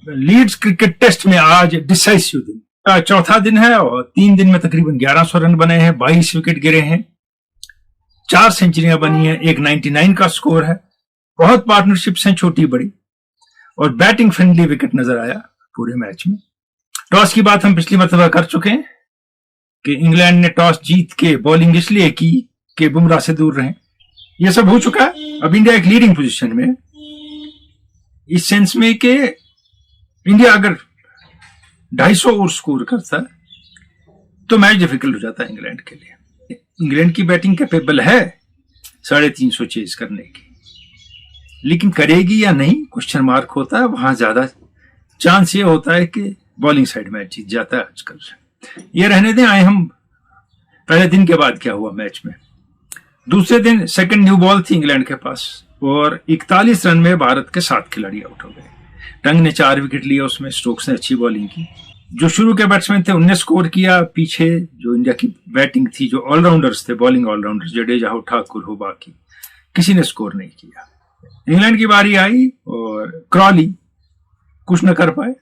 Leeds cricket test में आज decisive दिन, चौथा दिन है और 3 दिन में तकरीबन 1100 रन बने हैं, 22 विकेट गिरे हैं, 4 सेंचुरियां बनी हैं, एक 99 का स्कोर है, बहुत पार्टनरशिप्स हैं छोटी बड़ी, और बैटिंग फ्रेंडली विकेट नजर आया पूरे मैच में। टॉस की बात हम पिछली मरतबा कर चुके हैं कि इंग्लैंड ने टॉस जीत के बॉलिंग इसलिए की कि बुमराह से दूर रहे। यह सब हो चुका है। अब इंडिया एक लीडिंग पोजीशन में, इस सेंस में कि इंडिया अगर 250 और स्कोर करता तो मैच डिफिकल्ट हो जाता है इंग्लैंड के लिए। इंग्लैंड की बैटिंग कैपेबल है 350 चेज करने की, लेकिन करेगी या नहीं क्वेश्चन मार्क होता है। वहां ज्यादा चांस ये होता है कि बॉलिंग साइड मैच जीत जाता है आजकल। ये रहने दें, आए हम पहले दिन के बाद क्या हुआ मैच में। दूसरे दिन सेकंड न्यू बॉल थी इंग्लैंड के पास और 41 रन में भारत के 7 खिलाड़ी आउट हो गए। टंग ने 4 विकेट लिए, उसमें स्टोक्स ने अच्छी बॉलिंग की। जो शुरू के बैट्समैन थे उनने स्कोर किया, पीछे जो इंडिया की बैटिंग थी, जो ऑलराउंडर्स थे, बॉलिंग ऑलराउंडर्स, जडेजा हो, ठाकुर हो, बाकी किसी ने स्कोर नहीं किया। इंग्लैंड की बारी आई और क्रॉली कुछ न कर पाए।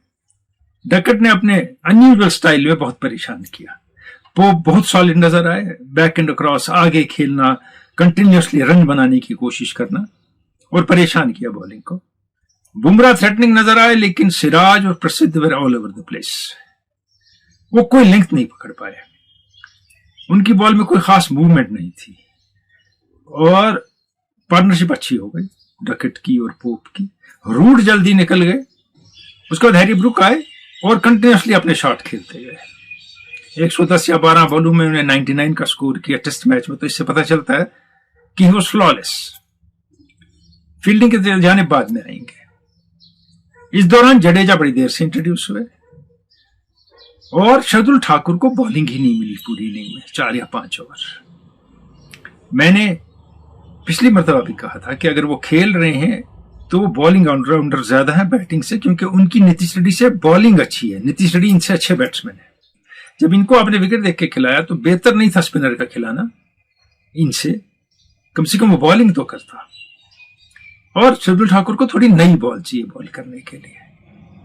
डकट ने अपने अनयूजुअल स्टाइल में बहुत परेशान किया। पोप बहुत सॉलिड नजर आए, बैक एंड अक्रॉस, आगे खेलना, कंटिन्यूसली रन बनाने की कोशिश करना, और परेशान किया बॉलिंग को। बुमराह थ्रेटनिंग नजर आए, लेकिन सिराज और प्रसिद्ध were all over the place. वो कोई लेंथ नहीं पकड़ पाए, उनकी बॉल में कोई खास मूवमेंट नहीं थी, और पार्टनरशिप अच्छी हो गई डकट की और पोप की। रूट जल्दी निकल गए, उसके बाद हैरी ब्रुक आए और कंटिन्यूसली अपने शॉट खेलते गए। 110 या 12 बॉलों में उन्होंने 99 का स्कोर किया टेस्ट मैच में, तो इससे पता चलता है कि ही वाज फ्लॉलेस। फील्डिंग के जाने बाद में आएंगे। इस दौरान जडेजा बड़ी देर से इंट्रोड्यूस हुए और शार्दुल ठाकुर को बॉलिंग ही नहीं मिली पूरी इनिंग में, 4 या 5 ओवर। मैंने पिछली मरतबा भी कहा था कि अगर वो खेल रहे हैं तो वो बॉलिंग ऑलराउंडर ज्यादा है बैटिंग से, क्योंकि उनकी नीतीश रेड्डी से बॉलिंग अच्छी है। नीतीश रेड्डी इनसे अच्छे बैट्समैन है। जब इनको आपने विकेट देख के खिलाया तो बेहतर नहीं था स्पिनर का खिलाना इनसे, कम से कम वो बॉलिंग तो करता। और शार्दुल ठाकुर को थोड़ी नई बॉल चाहिए बॉल करने के लिए।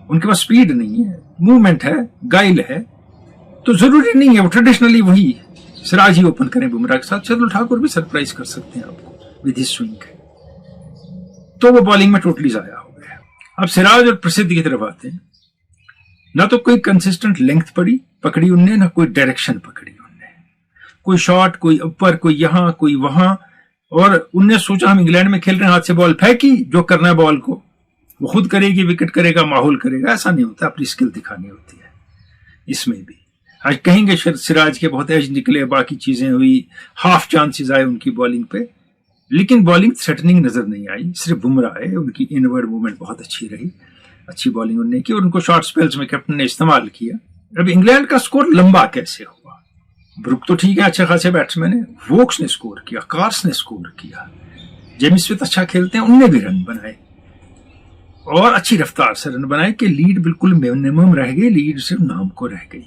उनके पास स्पीड नहीं है, मूवमेंट है, गाइल है, तो जरूरी नहीं है वो ट्रेडिशनली वही सिराज ही ओपन करें बुमराह के साथ। शार्दुल ठाकुर भी सरप्राइज कर सकते हैं आपको विद हिज स्विंग। तो वो बॉलिंग में टोटली जाया हो गया। अब सिराज और प्रसिद्ध की तरफ आते हैं। ना तो कोई कंसिस्टेंट लेंथ पकड़ी उनने, ना कोई डायरेक्शन पकड़ी उनने। कोई शॉट, कोई ऊपर, कोई यहां, कोई वहां, और उनने सोचा हम इंग्लैंड में खेल रहे हैं, हाथ से बॉल फेंकी, जो करना है बॉल को वो खुद करेगी, विकेट करेगा, माहौल करेगा। ऐसा नहीं होता, अपनी स्किल दिखानी होती है। इसमें भी आज कहेंगे सिराज के बहुत एज निकले, बाकी चीजें हुई, हाफ चांसेस आए उनकी बॉलिंग पे, लेकिन बॉलिंग थ्रेटनिंग नजर नहीं आई। सिर्फ बुमराह है, उनकी इनवर्ड मूवमेंट बहुत अच्छी रही, अच्छी बॉलिंग उन्होंने की और उनको शॉर्ट स्पेल्स में कैप्टन ने इस्तेमाल किया। अब इंग्लैंड का स्कोर लंबा कैसे हुआ? ब्रुक तो ठीक है, अच्छे खासे बैट्समैन है, वोक्स ने स्कोर किया, कार्स ने स्कोर किया, जेम्स स्मिथ अच्छा खेलते हैं, उनने भी रन बनाए और अच्छी रफ्तार से रन बनाए कि लीड बिल्कुल मिनिमम रह गई, लीड सिर्फ नाम को रह गई।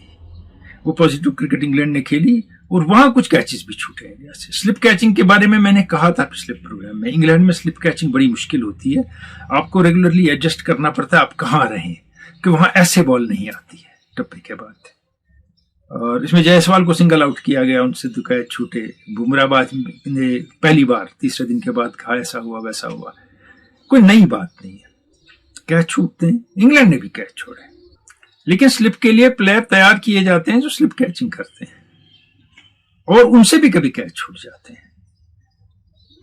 वो पॉजिटिव क्रिकेट इंग्लैंड ने खेली और वहां कुछ कैचेस भी छूटे इंडिया से। स्लिप कैचिंग के बारे में मैंने कहा था पिछले प्रोग्राम में, इंग्लैंड में स्लिप कैचिंग बड़ी मुश्किल होती है, आपको रेगुलरली एडजस्ट करना पड़ता है आप कहाँ रहें, कि वहां ऐसे बॉल नहीं आती है टप्पे के बाद। और इसमें जायसवाल को सिंगल आउट किया गया, उनसे 2 कैच छूटे। बुमराह बाद ने पहली बार तीसरे दिन के बाद कहा ऐसा हुआ वैसा हुआ, कोई नई बात नहीं है, कैच छूटते हैं। इंग्लैंड ने भी कैच छोड़े, लेकिन स्लिप के लिए प्लेयर तैयार किए जाते हैं जो स्लिप कैचिंग करते हैं, और उनसे भी कभी कैच छूट जाते हैं।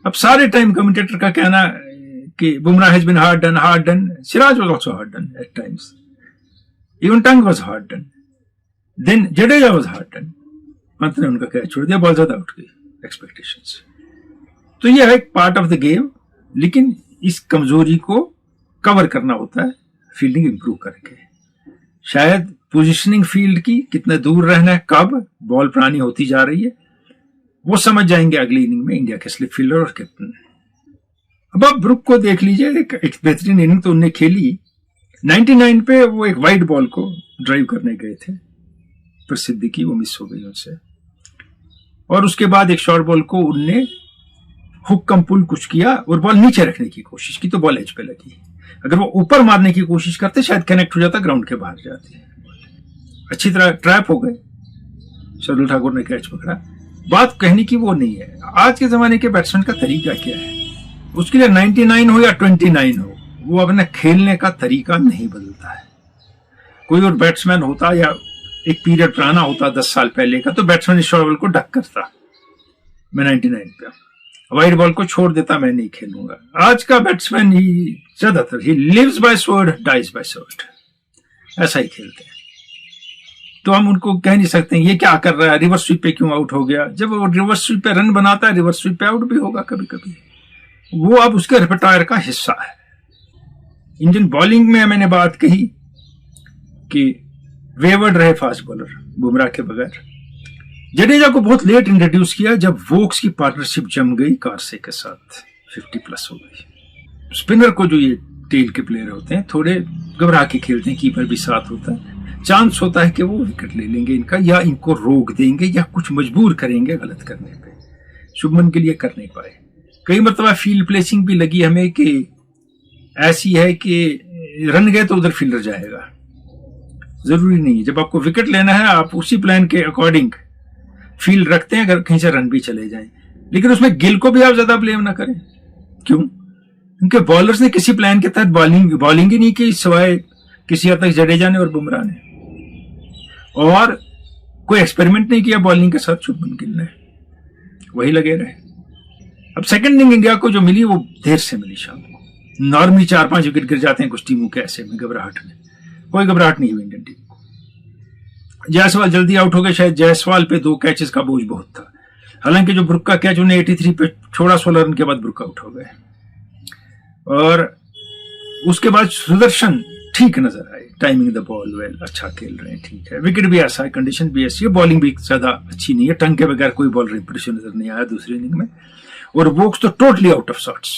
अब सारे टाइम कमेंटेटर का कहना कि Bumrah has been hard done, Siraj was also hard done at times, even Tongue was hard done, then Jadeja was hard done. Pant ने उनका कैच छोड़ दिया, बॉल ज्यादा उठ गई एक्सपेक्टेशंस। तो यह है एक पार्ट ऑफ द गेम, लेकिन इस कमजोरी को कवर करना होता है फील्डिंग इंप्रूव करके। शायद पोजीशनिंग फील्ड की, कितने दूर रहना है, कब बॉल पुरानी होती जा रही है, वो समझ जाएंगे अगली इनिंग में इंडिया के स्लिप फील्डर और कैप्टन। अब आप ब्रुक को देख लीजिए, एक बेहतरीन इनिंग तो उनने खेली। 99 पे वो एक वाइड बॉल को ड्राइव करने गए थे प्रसिद्धि की, वो मिस हो गई उनसे, और उसके बाद एक शॉर्ट बॉल को उनने हुक कम पुल कुछ किया और बॉल नीचे रखने की कोशिश की, तो बॉल एज पे लगी। अगर वो ऊपर मारने की कोशिश करते शायद कनेक्ट हो जाता, ग्राउंड के बाहर जाती। अच्छी तरह ट्रैप हो गए, शार्दुल ठाकुर ने कैच पकड़ा। बात कहने की वो नहीं है। आज के जमाने के बैट्समैन का तरीका क्या है, उसके लिए 99 हो या 29 हो, वो अपने खेलने का तरीका नहीं बदलता है। कोई और बैट्समैन होता या एक पीरियड पुराना होता 10 साल पहले का, तो बैट्समैन इस बॉल को डक करता, मैं 99 पे वाइड बॉल को छोड़ देता, मैं नहीं खेलूंगा। आज का बैट्समैन ही ज्यादातर ही lives by sword dies by sword, ऐसा ही खेलते हैं। तो हम उनको कह नहीं सकते ये क्या कर रहा है, रिवर्स स्वीप पे क्यों आउट हो गया। जब वो रिवर्स स्वीप पे रन बनाता है, रिवर्स स्वीप पे आउट भी होगा कभी कभी, वो अब उसके रिpertoire का हिस्सा है। इंडियन बॉलिंग में मैंने बात कही कि वेवर्ड रहे फास्ट बॉलर बुमराह के बगैर। जडेजा को बहुत लेट इंट्रोड्यूस किया, जब वोक्स की पार्टनरशिप जम गई कार्से के साथ, 50+ हो गई। स्पिनर को जो ये टेल के प्लेयर होते हैं थोड़े घबरा के खेलते हैं, कीपर भी साथ होता है, चांस होता है कि वो विकेट ले लेंगे इनका, या इनको रोक देंगे या कुछ मजबूर करेंगे गलत करने पे। शुभमन के लिए कर नहीं पाए। कई मरतबा फील्ड प्लेसिंग भी लगी हमें कि ऐसी है कि रन गए तो उधर फील्डर जाएगा, जरूरी नहीं है। जब आपको विकेट लेना है आप उसी प्लान के अकॉर्डिंग फील्ड रखते हैं, अगर कहीं से रन भी चले जाएं। लेकिन उसमें गिल को भी आप ज्यादा ब्लेम ना करें। क्यों? क्योंकि बॉलर्स ने किसी प्लान के तहत बॉलिंग ही नहीं की, सिवाय किसी हद तक जडेजा ने और बुमराह ने, और कोई एक्सपेरिमेंट नहीं किया बॉलिंग के साथ शुभमन गिल ने, वही लगे रहे। अब सेकंड इनिंग इंडिया को जो मिली वो देर से मिली शाम को। नॉर्मली 4-5 विकेट गिर जाते हैं कुछ टीमों के ऐसे में, घबराहट में। कोई घबराहट नहीं हुई इंडियन टीम को। जायसवाल जल्दी आउट हो गए, शायद जायसवाल पे 2 कैचेस का बोझ बहुत था। हालांकि जो ब्रुक का कैच उन्हें 83 पे छोड़ा, 16 रन के बाद ब्रुक आउट हो गए। और उसके बाद सुदर्शन ठीक नजर आए, टाइमिंग द बॉल वेल, अच्छा खेल रहे हैं, ठीक है। विकेट भी ऐसा है, कंडीशन भी ऐसी है, बॉलिंग भी ज्यादा अच्छी नहीं है, टंग के बगैर कोई बॉलर इंप्रेशन नजर नहीं आया दूसरी इनिंग में। और वोक्स तो टोटली आउट ऑफ शॉट्स,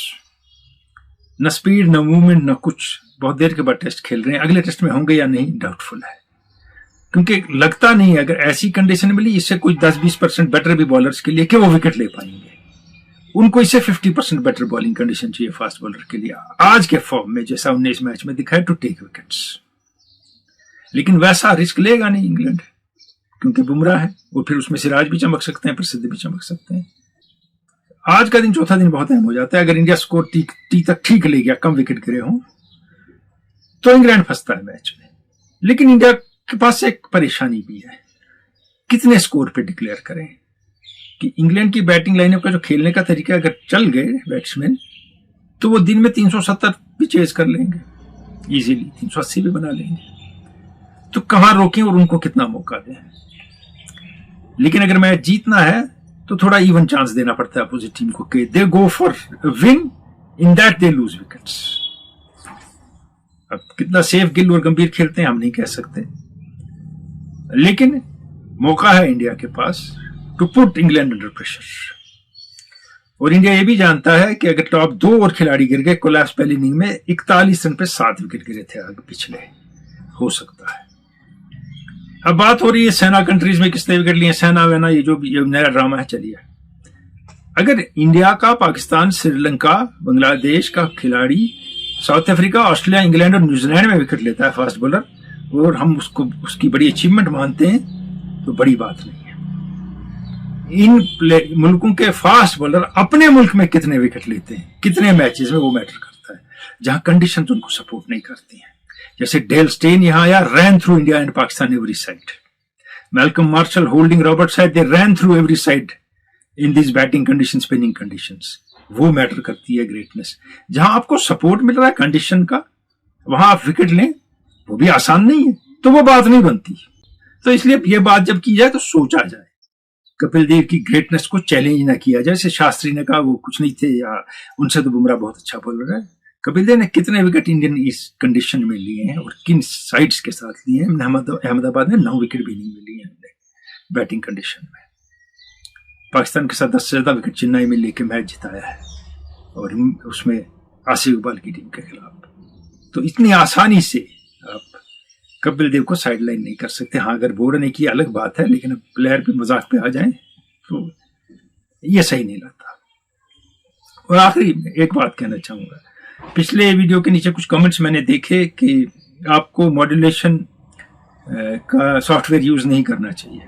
न स्पीड न मूवमेंट न कुछ। बहुत देर के बाद टेस्ट खेल रहे हैं, अगले टेस्ट में होंगे या नहीं डाउटफुल है, क्योंकि लगता नहीं है अगर ऐसी कंडीशन मिली इससे कुछ 10-20% बेटर भी बॉलर्स के लिए कि वो विकेट ले पाएंगे। उनको इससे 50% बेटर बॉलिंग कंडीशन चाहिए फास्ट बॉलर के लिए आज के फॉर्म में, जैसा 19 मैच में दिखा है, टू टेक विकेट्स। लेकिन वैसा रिस्क लेगा नहीं इंग्लैंड, क्योंकि बुमराह है, और फिर उसमें सिराज भी चमक सकते हैं, प्रसिद्ध भी चमक सकते हैं। आज का दिन, चौथा दिन बहुत अहम हो जाता है। अगर इंडिया स्कोर टी तक ठीक ले गया, कम विकेट गिरे हों, तो इंग्लैंड फंसता है मैच में। लेकिन इंडिया के पास एक परेशानी भी है, कितने स्कोर पे डिक्लेयर करें। कि इंग्लैंड की बैटिंग लाइनअप का जो खेलने का तरीका, अगर चल गए बैट्समैन, तो वो दिन में 370 भी चेज कर लेंगे इजीली, 380 भी बना लेंगे। तो कहां रोकें और उनको कितना मौका दें। लेकिन अगर मैच जीतना है तो थोड़ा इवन चांस देना पड़ता है अपोजिट टीम को कि they go for win, in that they lose wickets. अब कितना सेफ गिल और गंभीर खेलते हैं हम नहीं कह सकते, लेकिन मौका है इंडिया के पास to put England under pressure. और इंडिया ये भी जानता है कि अगर टॉप 2 और खिलाड़ी गिर गए, कोलैप्स पहली इनिंग में 41 रन पे 7 विकेट गिरे थे आगे पिछले, हो सकता है। अब बात हो रही है सेना कंट्रीज में किसने विकेट लिए, सेना वेना, ये जो भी नया ड्रामा है, चलिए। अगर इंडिया का, पाकिस्तान, श्रीलंका, बांग्लादेश का खिलाड़ी साउथ अफ्रीका, ऑस्ट्रेलिया, इंग्लैंड और न्यूजीलैंड में विकेट लेता है फास्ट बॉलर, और हम उसको उसकी बड़ी अचीवमेंट मानते हैं, तो बड़ी बात नहीं है। इन मुल्कों के फास्ट बॉलर अपने मुल्क में कितने विकेट लेते हैं, कितने मैचेस में, वो मैटर करता है, जहां कंडीशन तो उनको सपोर्ट नहीं करती हैं। जैसे डेल स्टेन यहां आया, ran through India and Pakistan every side. Malcolm Marshall, Holding Robert side, they ran through every side in this batting condition, spinning conditions. वो मैटर करती है ग्रेटनेस। जहां आपको सपोर्ट मिल रहा है कंडीशन का, वहां आप विकेट लें, वो भी आसान नहीं है, तो वो बात नहीं बनती। तो इसलिए ये बात जब की जाए तो सोचा जाए, कपिल देव की ग्रेटनेस को चैलेंज ना किया जाए। जैसे शास्त्री ने कहा वो कुछ नहीं थे, या उनसे तो बुमराह बहुत अच्छा बॉलर है। कपिल देव ने कितने विकेट इंडियन इस कंडीशन में लिए हैं और किन साइड्स के साथ लिए हैं। अहमदाबाद में 9 विकेट भी नहीं मिली है बैटिंग कंडीशन में। पाकिस्तान के साथ 10 से ज्यादा विकेट चेन्नई में लेके मैच जिताया है, और उसमें आसिफ इकबाल की टीम के खिलाफ। तो इतनी आसानी से आप कपिल देव को साइडलाइन नहीं कर सकते। हाँ, अगर बोर्ड ने की अलग बात है, लेकिन अब प्लेयर भी मजाक पे आ जाए तो ये सही नहीं लगता। और आखिरी में एक बात कहना चाहूंगा पिछले वीडियो के नीचे कुछ कमेंट्स मैंने देखे कि आपको मॉड्यूलेशन का सॉफ्टवेयर यूज नहीं करना चाहिए।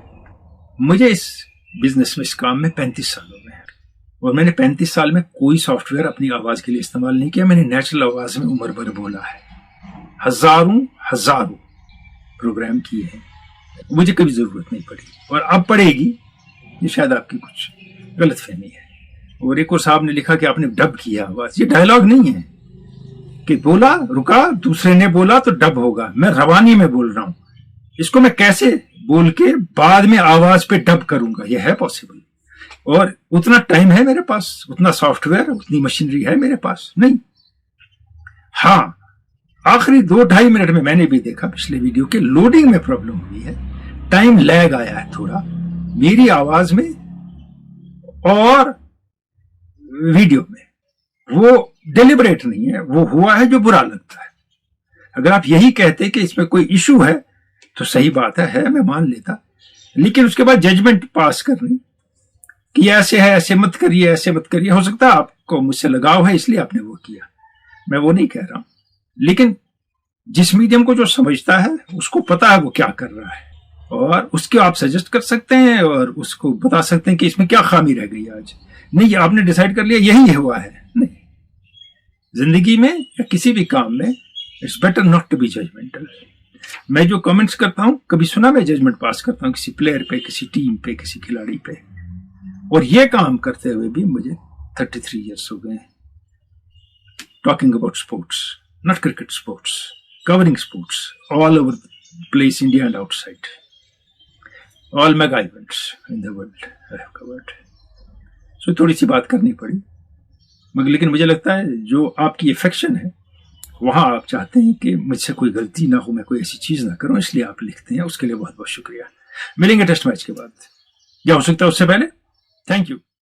मुझे इस बिजनेस में, इस काम में 35 साल हो गए हैं और मैंने 35 साल में कोई सॉफ्टवेयर अपनी आवाज के लिए इस्तेमाल नहीं किया। मैंने नेचुरल आवाज में उम्र भर बोला है, हजारों प्रोग्राम किए हैं, मुझे कभी जरूरत नहीं पड़ी और अब पड़ेगी। ये शायद आपकी कुछ गलतफहमी है। और एक और साहब ने लिखा कि आपने डब किया आवाज। ये डायलॉग नहीं है कि बोला रुका, दूसरे ने बोला तो डब होगा। मैं रवानी में बोल रहा हूं, इसको मैं कैसे बोल के बाद में आवाज पे डब करूंगा? यह है पॉसिबल? और उतना टाइम है मेरे पास, उतना सॉफ्टवेयर, उतनी मशीनरी है मेरे पास? नहीं। हाँ, आखिरी 2-2.5 मिनट में मैंने भी देखा पिछले वीडियो के लोडिंग में प्रॉब्लम हुई है, टाइम लैग आया है थोड़ा मेरी आवाज में और वीडियो में। वो डिलिबरेट नहीं है, वो हुआ है जो बुरा लगता है। अगर आप यही कहते कि इसमें कोई इशू है तो सही बात है, मैं मान लेता। लेकिन उसके बाद जजमेंट पास करनी कि ऐसे है, ऐसे मत करिए, ऐसे मत करिए। हो सकता है आपको मुझसे लगाव है इसलिए आपने वो किया, मैं वो नहीं कह रहा हूं। लेकिन जिस मीडियम को जो समझता है उसको पता है वो क्या कर रहा है और उसके आप सजेस्ट कर सकते हैं और उसको बता सकते हैं कि इसमें क्या खामी रह गई आज। नहीं, आपने डिसाइड कर लिया यही हुआ है। नहीं, जिंदगी में या किसी भी काम में it's better not to be judgmental. मैं जो कमेंट्स करता हूं, कभी सुना मैं जजमेंट पास करता हूं किसी प्लेयर पे, किसी टीम पे, किसी खिलाड़ी पे? और ये काम करते हुए भी मुझे 33 ईयर्स हो गए। Talking about sports, not cricket, sports, covering sports all over the place, India and outside, all mega events in the world I have covered. So थोड़ी सी बात करनी पड़ी, मगर लेकिन मुझे लगता है जो आपकी अफेक्शन है वहां आप चाहते हैं कि मुझसे कोई गलती ना हो, मैं कोई ऐसी चीज ना करूं, इसलिए आप लिखते हैं। उसके लिए बहुत बहुत शुक्रिया। मिलेंगे टेस्ट मैच के बाद या हो सकता है उससे पहले। Thank you.